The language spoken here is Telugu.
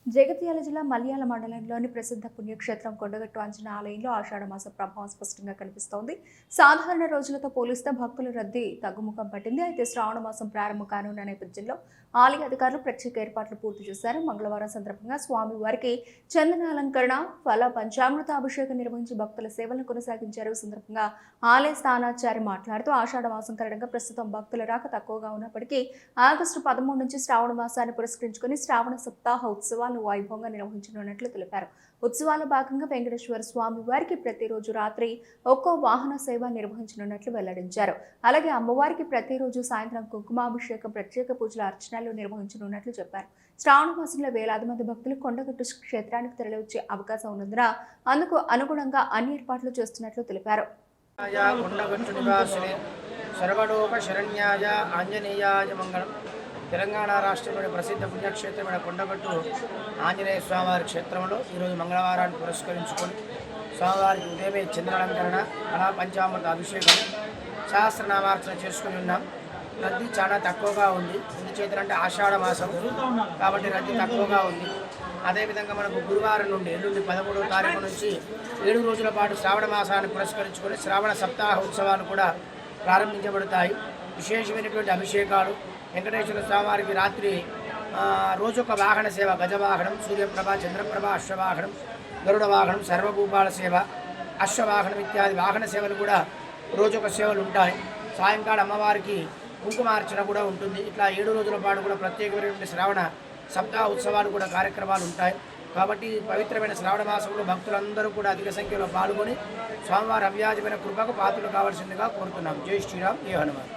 జగిత్యాల జిల్లా మల్యాల మండలంలోని ప్రసిద్ధ పుణ్యక్షేత్రం కొండగట్టు ఆంజనేయ ఆలయంలో ఆషాఢమాస ప్రభావం స్పష్టంగా కనిపిస్తోంది. సాధారణ రోజులతో పోలిస్తే భక్తుల రద్దీ తగ్గుముఖం పట్టింది. అయితే శ్రావణ మాసం ప్రారంభం కానున్న నేపథ్యంలో ఆలయ అధికారులు ప్రత్యేక ఏర్పాట్లు పూర్తి చేశారు. మంగళవారం సందర్భంగా స్వామి వారికి చందనాలంకరణ, ఫల పంచామృత అభిషేకం నిర్వహించి భక్తుల సేవలను కొనసాగించారు. సందర్భంగా ఆలయ స్థానాచారి మాట్లాడుతూ ఆషాఢ మాసం కారణంగా ప్రస్తుతం భక్తుల రాక తక్కువగా ఉన్నప్పటికీ ఆగస్టు 13 నుంచి శ్రావణ మాసాన్ని పురస్కరించుకుని శ్రావణ సప్తాహ ఉత్సవాలు వైభవంగా నిర్వహించనున్నట్లు తెలిపారు. ఉత్సవాల భాగంగా వెంకటేశ్వర స్వామి వారికి ప్రతిరోజు రాత్రి ఒక్కో వాహన సేవ నిర్వహించనున్నట్లు వెల్లడించారు. అలాగే అమ్మవారికి ప్రతిరోజు సాయంత్రం కుంకుమాభిషేకం, ప్రత్యేక పూజల అర్చనలు నిర్వహించనున్నట్లు చెప్పారు. శ్రావణ మాసంలో వేలాది మంది భక్తులు కొండగట్టు క్షేత్రానికి తరలివచ్చే అవకాశం ఉన్నందున అందుకు అనుగుణంగా అన్ని ఏర్పాట్లు చేస్తున్నట్లు తెలిపారు. సర్వలోక శరణ్యాయ ఆంజనేయాయ మంగళం. తెలంగాణ రాష్ట్రంలోని ప్రసిద్ధ పుణ్యక్షేత్రమైన కొండగట్టు ఆంజనేయ స్వామివారి క్షేత్రంలో ఈరోజు మంగళవారాన్ని పురస్కరించుకొని స్వామివారికి ఉదయమే చంద్రాలంకరణ, ఫల పంచామృత అభిషేకం, సహస్రనామార్చన చేసుకుని ఉన్నాం. రద్దీ చాలా తక్కువగా ఉంది. ఎందుచేతంటే ఆషాఢ మాసం కాబట్టి రద్దీ తక్కువగా ఉంది. అదేవిధంగా మనకు గురువారం నుండి ఎల్లుండి 13వ తారీఖు నుంచి 7 రోజుల పాటు శ్రావణ మాసాన్ని పురస్కరించుకొని శ్రావణ సప్తాహ ఉత్సవాలు కూడా ప్రారంభించబడతాయి. విశేషమైనటువంటి అభిషేకాలు, వెంకటేశ్వర స్వామివారికి రాత్రి రోజొక వాహన సేవ, గజవాహనం, సూర్యప్రభ, చంద్రప్రభ, అశ్వవాహనం, గరుడ వాహనం, సర్వభూపాల సేవ, అశ్వవాహనం ఇత్యాది వాహన సేవలు కూడా రోజొక సేవలు ఉంటాయి. సాయంకాలం అమ్మవారికి కుంకుమార్చన కూడా ఉంటుంది. ఇట్లా 7 రోజుల పాటు కూడా ప్రత్యేకమైనటువంటి శ్రావణ సప్తాహ ఉత్సవాలు కూడా కార్యక్రమాలు ఉంటాయి. కాబట్టి పవిత్రమైన శ్రావణ మాసంలో భక్తులందరూ కూడా అధిక సంఖ్యలో పాల్గొని స్వామివారి అవ్యాజమైన కృపకు పాత్రలు కావాల్సిందిగా కోరుతున్నాం. జై శ్రీరామ్, జై హనుమాన్.